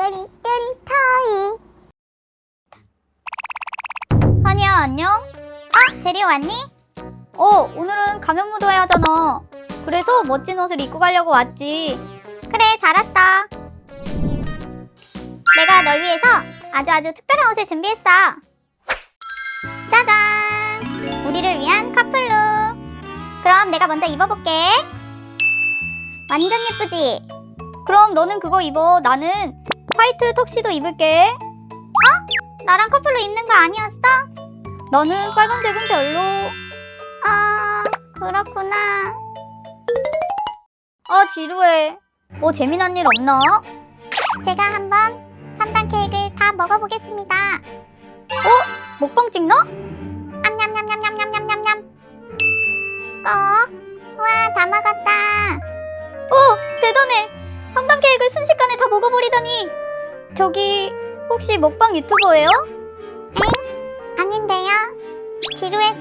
뚠뚠 터이. 한이야, 안녕? 제리 왔니? 오늘은 가면무도회 하잖아. 그래서 멋진 옷을 입고 가려고 왔지. 그래, 잘 왔어. 내가 널 위해서 아주 특별한 옷을 준비했어. 짜잔! 우리를 위한 커플룩. 그럼 내가 먼저 입어볼게. 완전 예쁘지? 그럼 너는 그거 입어. 나는 화이트 턱시도 입을게. 나랑 커플로 입는 거 아니었어? 너는 빨간색은 별로. 그렇구나. 지루해. 재미난 일 없나? 제가 한번 3단 케이크를 다 먹어보겠습니다. 먹방 찍나? 냠냠냠냠냠냠냠냠. 와, 다 먹었다. 대단해. 3단 케이크를 순식간에 다 먹어버리다니. 저기 혹시 먹방 유튜버예요? 아닌데요. 지루해서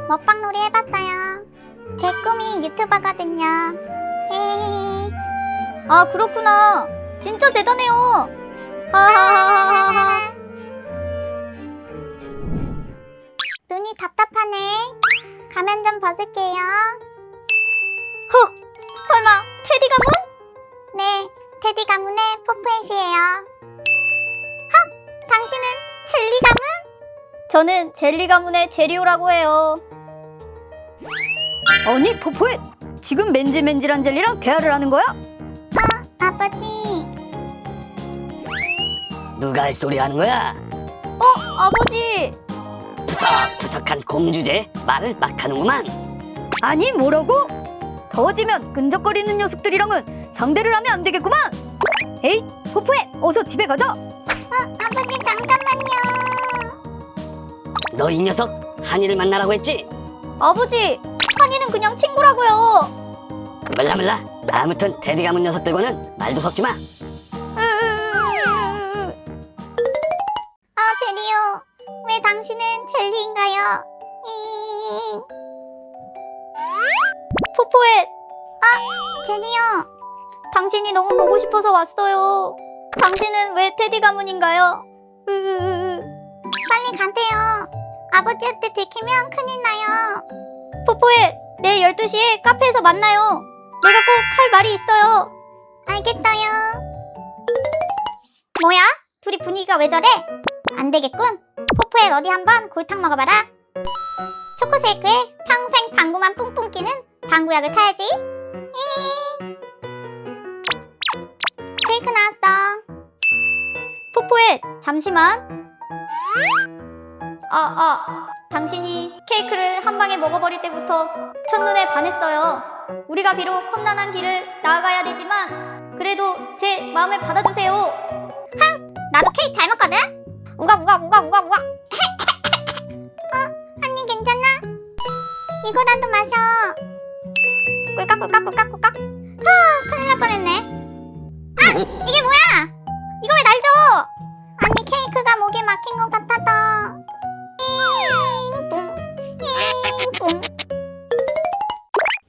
먹방 놀이 해봤어요. 제 꿈이 유튜버거든요. 헤헤헤. 그렇구나. 진짜 대단해요. 하하하하하. 눈이 답답하네. 가면 좀 벗을게요. 설마 테디 가문? 네, 테디 가문의 포프잇이에요. 당신은 젤리 가문? 저는 젤리 가문의 제리오라고 해요. 아니 포포잇, 지금 맨질맨질한 젤리랑 대화를 하는 거야? 아버지. 누가 할 소리 하는 거야? 아버지. 푸석푸석한 곰주제 말을 막 하는구만. 아니 뭐라고? 더워지면 끈적거리는 녀석들이랑은 상대를 하면 안 되겠구만. 에이 포포잇, 어서 집에 가자. 아버지 잠깐만요. 너 이 녀석 한이를 만나라고 했지? 아버지, 한이는 그냥 친구라고요. 몰라. 아무튼 테디 가문 녀석들과는 말도 섞지 마. 제리요. 왜 당신은 젤리인가요? 포포잇, 제리요. 당신이 너무 보고 싶어서 왔어요. 당신은 왜 테디 가문인가요? 빨리 가세요. 아버지한테 들키면 큰일 나요. 포포잇, 내일 12시에 카페에서 만나요. 내가 꼭 할 말이 있어요. 알겠어요. 뭐야? 둘이 분위기가 왜 저래? 안 되겠군. 포포잇 어디 한번 골탕 먹어봐라. 초코쉐이크에 평생 방구만 뿡뿡 끼는 방구약을 타야지. 케이크 나왔어. 포포잇, 잠시만. 당신이 케이크를 한 방에 먹어버릴 때부터 첫눈에 반했어요. 우리가 비록 험난한 길을 나아가야 되지만 그래도 제 마음을 받아주세요. 나도 케이크 잘 먹거든? 우가. 한입 괜찮아? 이거라도 마셔. 꿀깍. 큰일 날 뻔했네. 이게 뭐야? 이거 왜 날 줘? 아니 케이크가 목에 막힌 것 같아서. 잉뿡.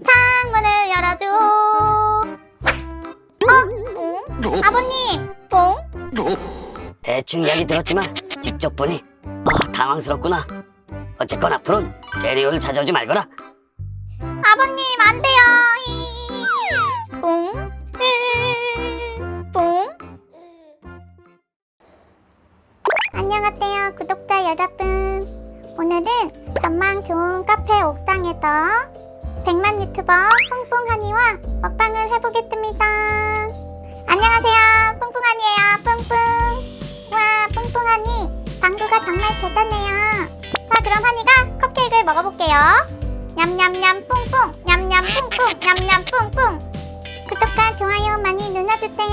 창문을 열어줘. 뿡. 아버님, 뿡. 대충 이야기 들었지만 직접 보니 당황스럽구나. 어쨌건 앞으로는 제리오를 찾아오지 말거라. 아버님 안 돼요. 뿡. 안녕하세요 구독자 여러분. 오늘은 전망 좋은 카페 옥상에서 100만 유튜버 뿡뿡하니와 먹방을 해보겠습니다. 안녕하세요 뿡뿡하니예요. 뿡뿡. 와 뿡뿡하니 방구가 정말 대단해요. 자 그럼 하니가 컵케이크를 먹어볼게요. 냠냠냠 뿡뿡 냠냠 뿡뿡 냠냠 뿡뿡. 구독과 좋아요 많이 눌러주세요.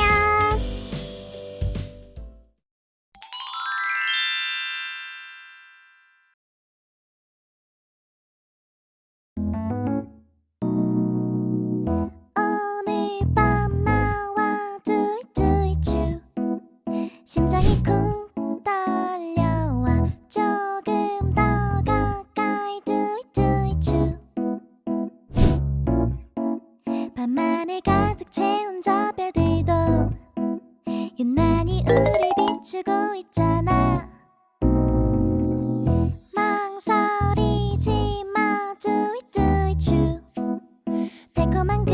오늘 밤 나와 쭈쭈쭈 심장이 쿵 떨려와 조금 더 가까이 쭈쭈쭈 밤하늘 가득 채운 저 별들도 유난히 우릴 비추고 있잖아. 망설이지 마, do it, do it, you. 달콤한 그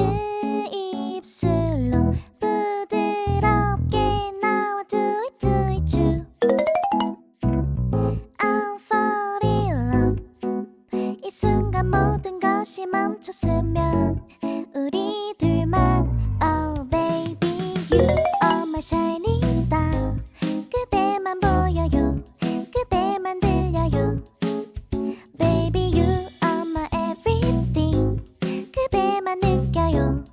입술로 부드럽게 나와, do it, do it, you. I'm fall in love. 이 순간 모든 것이 멈췄으면 우리 둘만. Oh baby, you are my shining star. 그대만 보여요, 그대만 들려요. Baby, you are my everything. 그대만 느껴요.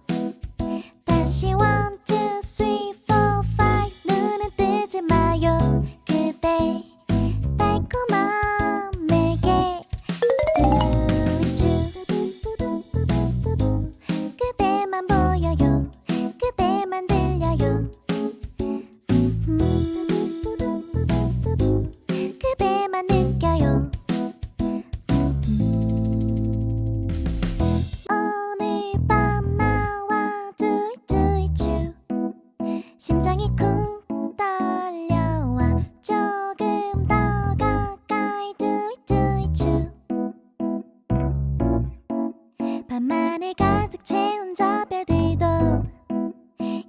다시 1, 2, 3, 4, 5 눈은 뜨지 마요. 그대 달콤한 내게 do it, you. 그대만 보여요, 그대만 들려요. 그대만 느껴요. 오늘 밤 나와 do it, do it, you. 심장이 쿵 떨려와 조금 더 가까이 do it, do it, you. 밤하늘 가득 채운 저 별들도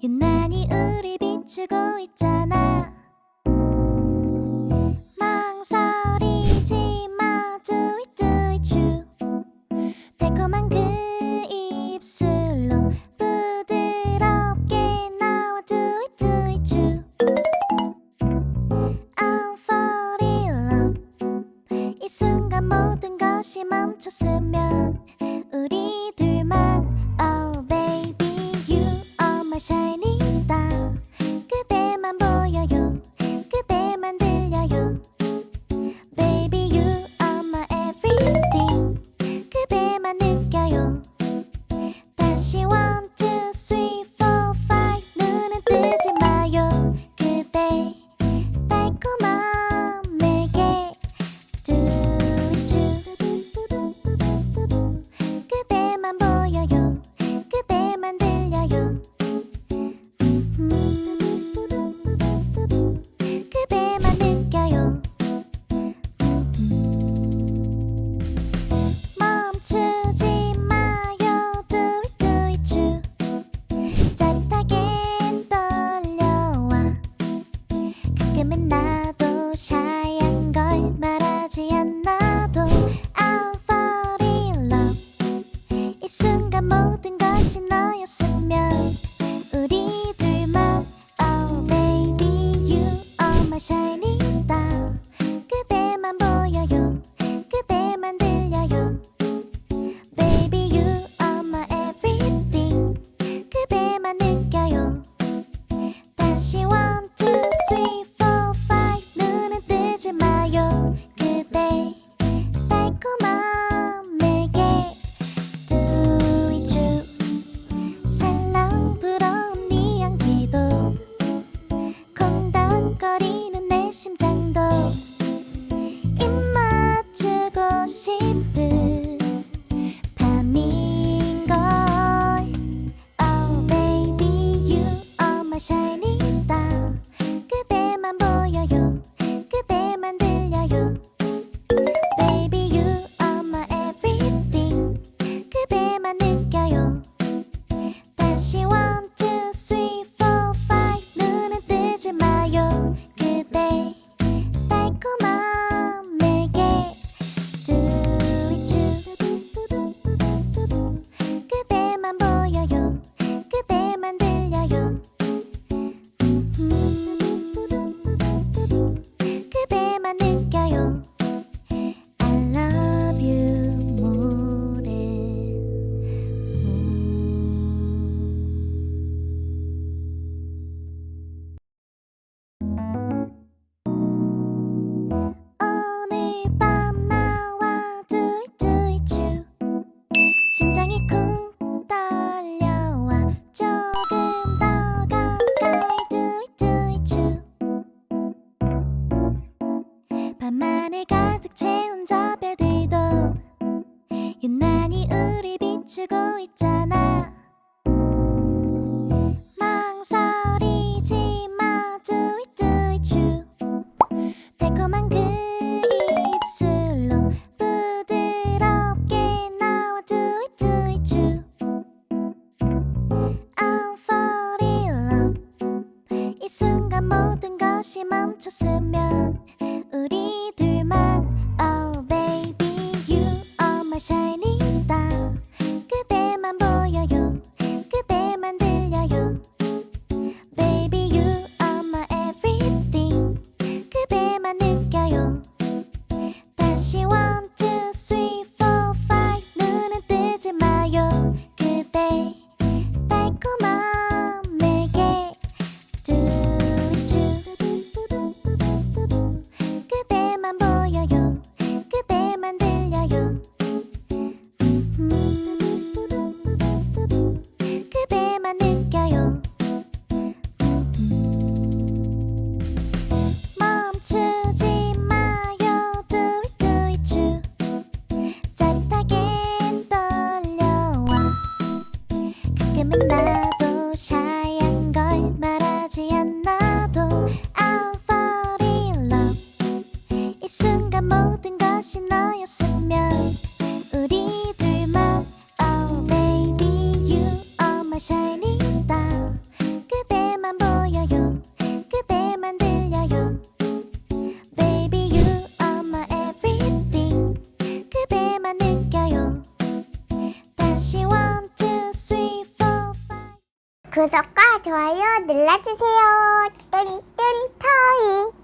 유난히 우릴 비추고 있잖아. 망설이지 마, do it, do it, you. 달콤한 그 입술로 부드럽게 나와, do it, do it, you. I'm fall in love. 이 순간 모든 것이 멈췄으면 우리 둘만. Oh baby, you are my shining star. 그대만 보여요, 그대만 들려요. Baby, you are my everything. 그대만 느껴요. 다시 1, 2, 3, 4, 5 눈은 뜨지 마요. 그대 달콤한 내게 do it, you. 그대만 보여요, 그대만 들려요. 그대만 느껴요. 멈추지 마요, do it, do it, you. 짜릿하게 떨려와. 가끔은 나도 샤이한 걸 말하지 않아도 I'm fall in love. 이 순간 모든 것이 너였으면 우리 둘만. Oh baby, you are my shining star. 그대만 보여요, 그대만 들려요. Baby, you are my everything. 그대만 느껴요. 다시 1, 2, 3, 4, 5 눈은 뜨지 마요. 그대 달콤한 내게 do it, you. 살랑 불어온 네 향기도 콩닥거리는 내 심장도 입 맞추고 싶은 밤인걸. Oh baby, you are my shining star. 그대만 보여요, 그대만 들려요. Baby, you are my everything. 그대만 느껴요. 다시 1, 2, 3, 4, 5 눈은 뜨지 마요. 그대 달콤한 내게 do it, you. 그대만 보여요, 그대만 들려요. 그대만 느껴요. I love you more. 오늘 밤 나와 do it, do it, you. 심장이 쿵 떨려와 조금 더 가까이 do it, do it, you. 밤하늘 가득 채운 저 별들도 유난히 우릴 비추고 있잖아. 망설이지 마, do it, 순간 모든 것이 멈췄으면 우리 둘만 Oh baby you are my shining star 그대만 보여요 그대만 들려요 Baby you are my everything 그대만 느껴요 다시 1, 2, 3, 4, 5 눈은 뜨지 마요 그대 달콤한 내게 그대만 보여요 그대만 들려요 그대만 느껴요 멈추지 마요 Do it do it too 짜릿하게 떨려와 가끔은 나도 샤이한 걸 말하지 않아도 I'll fall in love 이 순간 모든 것이 너였으면 우리 둘만 Oh baby you are my shining star 그대만 보여요 그대만 들려요 Baby you are my everything 그대만 느껴요 다시 1, 2, 3, 4, 5 구독과 좋아요 눌러주세요. 뚠뚠 터이.